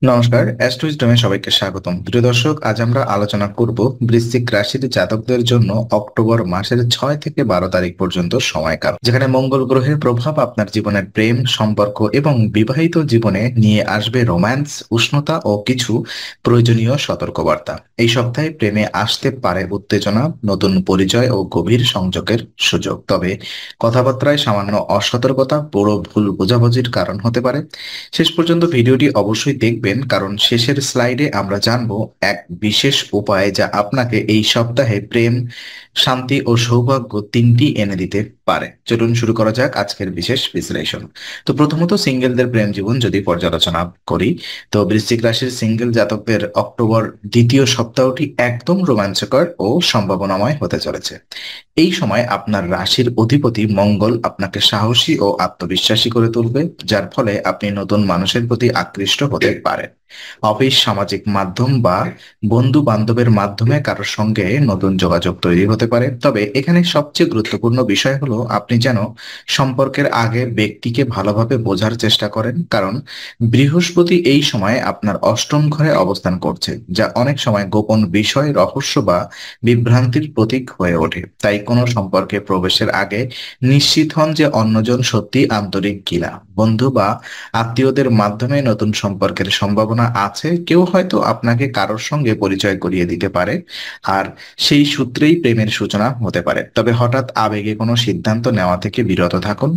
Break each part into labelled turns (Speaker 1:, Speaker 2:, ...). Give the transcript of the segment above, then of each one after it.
Speaker 1: নমস্কার, অ্যাস্ট্রোইজডমে সবাইকে স্বাগতম। প্রিয় দর্শক, আজ আমরা আলোচনা করব বৃশ্চিক রাশির জাতকদের জন্য অক্টোবর মাসের 6 থেকে 12 তারিখ পর্যন্ত সময়কাল, যেখানে মঙ্গল গ্রহের প্রভাব আপনার জীবনের প্রেম, সম্পর্ক এবং বিবাহিত জীবনে নিয়ে আসবে রোম্যান্স, উষ্ণতা ও কিছু প্রয়োজনীয় সতর্কবার্তা। এই সপ্তাহে প্রেমে আসতে পারে উত্তেজনা, নতুন পরিচয় ও গভীর সংযোগের সুযোগ। তবে কথাবার্তায় সামান্য অসতর্কতা বড় ভুল বোঝাবুঝির কারণ হতে পারে। শেষ পর্যন্ত ভিডিওটি অবশ্যই দেখবেন, কারণ শেষের স্লাইডে আমরা জানবো এক বিশেষ উপায় যা আপনাকে এই সপ্তাহে প্রেম, শান্তি ও সৌভাগ্য তিনটি এনে দিতে পারে। চলুন শুরু করা যাক আজকের বিশেষ বিশ্লেষণ। তো প্রথমত সিঙ্গেলদের প্রেম জীবন যদি পর্যালোচনা করি, তো বৃশ্চিক রাশির সিঙ্গেল জাতকদের অক্টোবর দ্বিতীয় সপ্তাহটি একদম রোমাঞ্চকর ও সম্ভাবনাময় হতে চলেছে। এই সময় আপনার রাশির অধিপতি মঙ্গল আপনাকে সাহসী ও আত্মবিশ্বাসী করে তুলবে, যার ফলে আপনি নতুন মানুষের প্রতি আকৃষ্ট হতে পারেন। অফিস, সামাজিক মাধ্যম বা বন্ধু বান্ধবের মাধ্যমে কারোর সঙ্গে নতুন যোগাযোগ তৈরি হতে পারে। তবে এখানে সবচেয়ে গুরুত্বপূর্ণ বিষয় হলো আপনি যেন সম্পর্কের আগে ব্যক্তিকে ভালোভাবে বোঝার চেষ্টা করেন, কারণ বৃহস্পতি এই সময় আপনার অষ্টম ঘরে অবস্থান করছে, যা অনেক সময় গোপন বিষয়, রহস্য বা বিভ্রান্তির প্রতীক হয়ে ওঠে। তাই কোনো সম্পর্কে প্রবেশের আগে নিশ্চিত হন যে অন্যজন সত্যি আন্তরিক কিনা। বন্ধু বা আত্মীয়দের মাধ্যমে নতুন সম্পর্কের সম্ভাবনা আছে। কেউ হয়তো আপনাকে কারোর সঙ্গে পরিচয় করিয়ে দিতে পারে, আর সেই সূত্রেই প্রেমের সূচনা হতে পারে। তবে হঠাৎ আবেগে কোনো সিদ্ধান্ত নেওয়া থেকে বিরত থাকুন।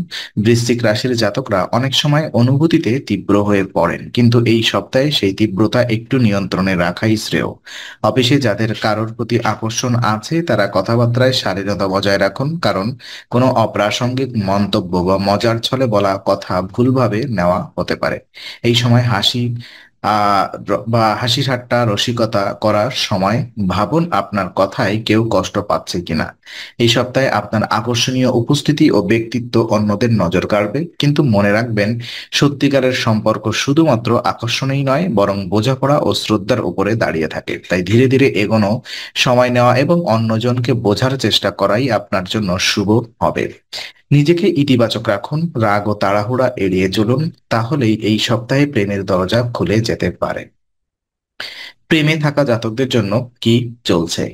Speaker 1: বৃশ্চিক রাশির জাতকরা অনেক সময় অনুভূতিতে তীব্র হয়ে পড়েন, কিন্তু এই সপ্তাহে সেই তীব্রতা একটু নিয়ন্ত্রণে রাখাই শ্রেয়। অফিসে যাদের কারোর প্রতি আকর্ষণ আছে তারা কথাবার্তায় শালীনতা বজায় রাখুন, কারণ কোনো অপ্রাসঙ্গিক মন্তব্য বা মজার ছলে বলা কথা ভুলভাবে নেওয়া হতে পারে। এই সময় হাসি ঠাট্টা রসিকতা করার সময় ভাবুন আপনার কথায় কেউ কষ্ট পাচ্ছে কিনা। এই সপ্তাহে আপনার আকর্ষণীয় উপস্থিতি ও ব্যক্তিত্ব অন্যদের নজর কাড়বে, কিন্তু মনে রাখবেন সত্যিকারের সম্পর্ক শুধুমাত্র আকর্ষণেই নয়, বরং বোঝাপড়া ও শ্রদ্ধার উপরে দাঁড়িয়ে থাকে। তাই ধীরে ধীরে এগোনো, সময় নেওয়া এবং অন্যজনকে বোঝার চেষ্টা করাই আপনার জন্য শুভ হবে। নিজেকে ইতিবাচক রাখুন, রাগ ও তাড়াহুড়া এড়িয়ে চলুন, তাহলেই এই সপ্তাহে প্রেমের দরজা খুলে যেতে পারে। প্রেমে থাকা জাতকদের জন্য কি চলছে?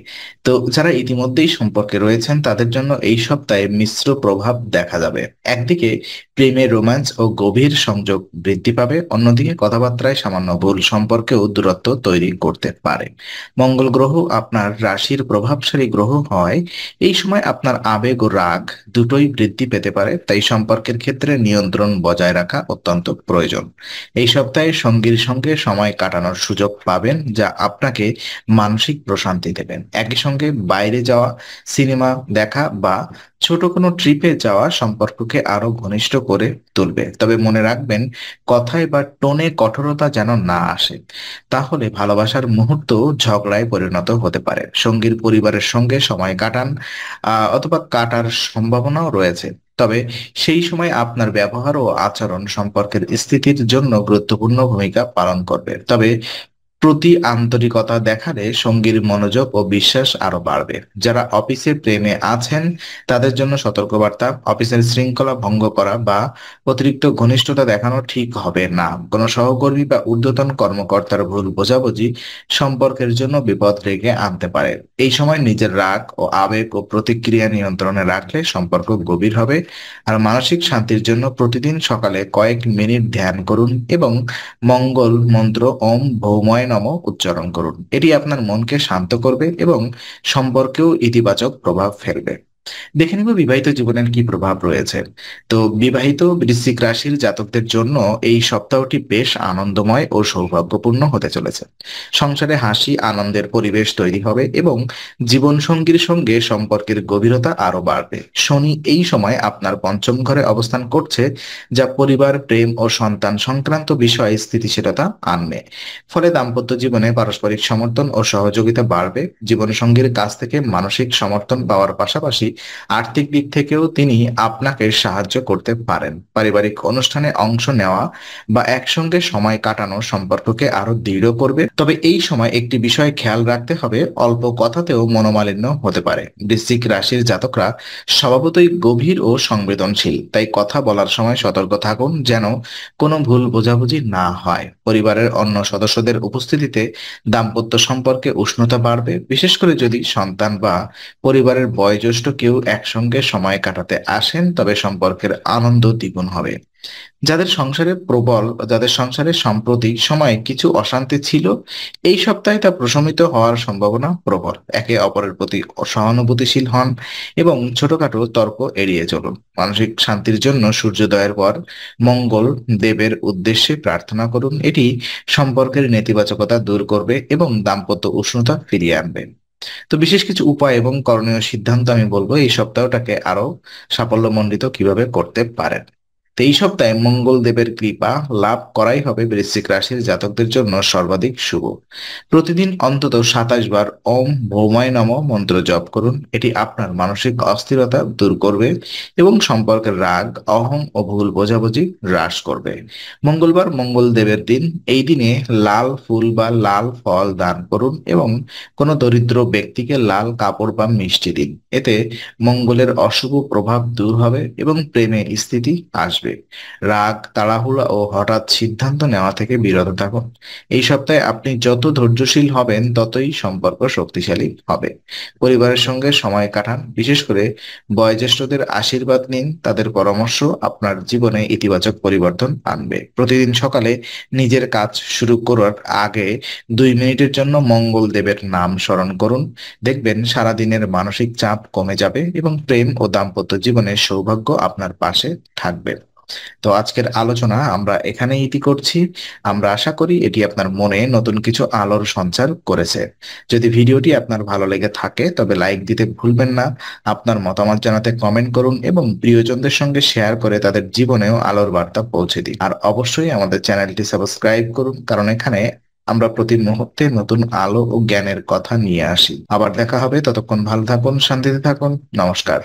Speaker 1: তো যারা ইতিমধ্যেই সম্পর্কে রয়েছেন তাদের জন্য এই সপ্তাহে মিশ্র প্রভাব দেখা যাবে। একদিকে প্রেমে রোম্যান্স ও গভীর সংযোগ বৃদ্ধি পাবে, অন্যদিকে কথাবার্তায় সামান্য ভুল সম্পর্কেও দূরত্ব তৈরি করতে পারে। মঙ্গল গ্রহ আপনার রাশির প্রভাবশালী গ্রহ হয় এই সময় আপনার আবেগ ও রাগ দুটোই বৃদ্ধি পেতে পারে, তাই সম্পর্কের ক্ষেত্রে নিয়ন্ত্রণ বজায় রাখা অত্যন্ত প্রয়োজন। এই সপ্তাহে সঙ্গীর সঙ্গে সময় কাটানোর সুযোগ পাবেন, যা আপনাকে মানসিক প্রশান্তি দেবেন। একই সঙ্গে বাইরে যাওয়া, সিনেমা দেখা বা ছোট কোনো ট্রিপে যাওয়া সম্পর্ককে আরো ঘনিষ্ঠ করে তুলবে। তবে মনে রাখবেন, কথায় বা টোনে কঠোরতা যেন না আসে, তাহলে ভালোবাসার মুহূর্ত ঝগড়ায় পরিণত হতে পারে। সঙ্গীর পরিবারের সঙ্গে সময় কাটান অথবা কাটার সম্ভাবনাও রয়েছে। তবে সেই সময় আপনার ব্যবহার ও আচরণ সম্পর্কের স্থিতির জন্য গুরুত্বপূর্ণ ভূমিকা পালন করবে। তবে প্রতি আন্তরিকতা দেখালে সঙ্গীর মনোযোগ ও বিশ্বাস আরো বাড়বে। যারা অফিসে প্রেমে আছেন তাদের জন্য সতর্কবার্তা: অফিসের শৃঙ্খলা ভঙ্গ করা বা অতিরিক্ত ঘনিষ্ঠতা দেখানো ঠিক হবে না। কোনো সহকর্মী বা ঊর্ধ্বতন কর্মকর্তার ভুল বোঝাবুঝি সম্পর্কের জন্য বিপদ ডেকে আনতে পারে। এই সময় নিজের রাগ ও আবেগ ও প্রতিক্রিয়া নিয়ন্ত্রণে রাখলে সম্পর্ক গভীর হবে। আর মানসিক শান্তির জন্য প্রতিদিন সকালে কয়েক মিনিট ধ্যান করুন এবং মঙ্গল মন্ত্র ওম ভৌময় নম উচ্চারণ করুন। এটি আপনার মনকে শান্ত করবে এবং সম্পর্কেও ইতিবাচক প্রভাব ফেলবে। দেখে নিব বিবাহিত জীবনের কি প্রভাব রয়েছে। তো বিবাহিত বৃশ্চিক রাশির জাতকদের জন্য এই সপ্তাহটি বেশ আনন্দময় ও সৌভাগ্যপূর্ণ হতে চলেছে। সংসারে হাসি আনন্দের পরিবেশ তৈরি হবে এবং জীবন সঙ্গীর সঙ্গে সম্পর্কের গভীরতা আরো বাড়বে। শনি এই সময় আপনার পঞ্চম ঘরে অবস্থান করছে, যা পরিবার, প্রেম ও সন্তান সংক্রান্ত বিষয়ে স্থিতিশীলতা আনবে। ফলে দাম্পত্য জীবনে পারস্পরিক সমর্থন ও সহযোগিতা বাড়বে। জীবনসঙ্গীর কাছ থেকে মানসিক সমর্থন পাওয়ার পাশাপাশি আর্থিক দিক থেকেও তিনি আপনাকে সাহায্য করতে পারেন। পারিবারিক অনুষ্ঠানে অংশ নেওয়া বা একসঙ্গে সময় কাটানো সম্পর্ককে আরো দৃঢ় করবে। তবে এই সময় একটি বিষয় খেয়াল রাখতে হবে, অল্প কথাতেও মনোমালিন্য হতে পারে। বৃশ্চিক রাশির জাতকরা স্বভাবতই গভীর ও সংবেদনশীল, তাই কথা বলার সময় সতর্ক থাকুন যেন কোনো ভুল বোঝাবুঝি না হয়। পরিবারের অন্য সদস্যদের উপস্থিতিতে দাম্পত্য সম্পর্কে উষ্ণতা বাড়বে, বিশেষ করে যদি সন্তান বা পরিবারের বয়োজ্যেষ্ঠ কেউ একসঙ্গে সময় কাটাতে আসেন, তবে সম্পর্কের আনন্দ দ্বিগুণ হবে। যাদের সংসারে সম্প্রতি সময়ে কিছু অশান্তি ছিল, এই সপ্তাহে তা প্রশমিত হওয়ার সম্ভাবনা প্রবল। একে অপরের প্রতি সহানুভূতিশীল হন এবং ছোটখাটো তর্ক এড়িয়ে চলুন। মানসিক শান্তির জন্য সূর্যোদয়ের পর মঙ্গল দেবের উদ্দেশ্যে প্রার্থনা করুন। এটি সম্পর্কের নেতিবাচকতা দূর করবে এবং দাম্পত্য উষ্ণতা ফিরিয়ে আনবে। তো বিশেষ কিছু উপায় এবং করণীয় সিদ্ধান্ত আমি বলবো এই সপ্তাহটাকে আরো সাফল্যমণ্ডিত কিভাবে করতে পারেন। তো এই সপ্তাহে মঙ্গল দেবের কৃপা লাভ করাই হবে বৃশ্চিক রাশির জাতকদের জন্য সর্বাধিক শুভ। প্রতিদিন অন্তত 27 বার ওম ভৌমায় নমঃ মন্ত্র জপ করুন। এটি আপনার মানসিক অস্থিরতা দূর করবে এবং সম্পর্কের রাগ, অহং ও ভুল বোঝাবুঝি হ্রাস করবে। মঙ্গলবার মঙ্গল দেবের দিন, এই দিনে লাল ফুল বা লাল ফল দান করুন এবং কোনো দরিদ্র ব্যক্তিকে লাল কাপড় বা মিষ্টি দিন। এতে মঙ্গলের অশুভ প্রভাব দূর হবে এবং প্রেমে স্থিতি আসবে। রাগ, তাড়াহুড়া ও হঠাৎ সিদ্ধান্ত নেওয়া থেকে বিরত থাকুন। এই সপ্তাহে আপনি যত ধৈর্যশীল হবেন ততই সম্পর্ক শক্তিশালী হবে। পরিবারের সঙ্গে সময় কাটান, বিশেষ করে বয়োজ্যেষ্ঠদের আশীর্বাদ নিন। তাদের পরামর্শ আপনার জীবনে ইতিবাচক পরিবর্তন আনবে। প্রতিদিন সকালে নিজের কাজ শুরু করার আগে 2 মিনিটের জন্য মঙ্গল দেবের নাম স্মরণ করুন। দেখবেন সারাদিনের মানসিক চাপ কমে যাবে এবং প্রেম ও দাম্পত্য জীবনের সৌভাগ্য আপনার পাশে থাকবে। তো আজকের আলোচনা আমরা এখানেই ইতি করছি। আমরা আশা করি এটি আপনার মনে নতুন কিছু আলোর সঞ্চার করেছে। যদি ভিডিওটি আপনার ভালো লেগে থাকে তবে লাইক দিতে ভুলবেন না। আপনার মতামত জানাতে কমেন্ট করুন এবং প্রিয়জনদের সঙ্গে শেয়ার করে তাদের জীবনেও আলোর বার্তা পৌঁছে দিন। আর অবশ্যই আমাদের চ্যানেলটি সাবস্ক্রাইব করুন, কারণ এখানে আমরা প্রতি মুহূর্তে নতুন আলো ও জ্ঞানের কথা নিয়ে আসি। আবার দেখা হবে, ততক্ষণ ভালো থাকুন, শান্তিতে থাকুন। নমস্কার।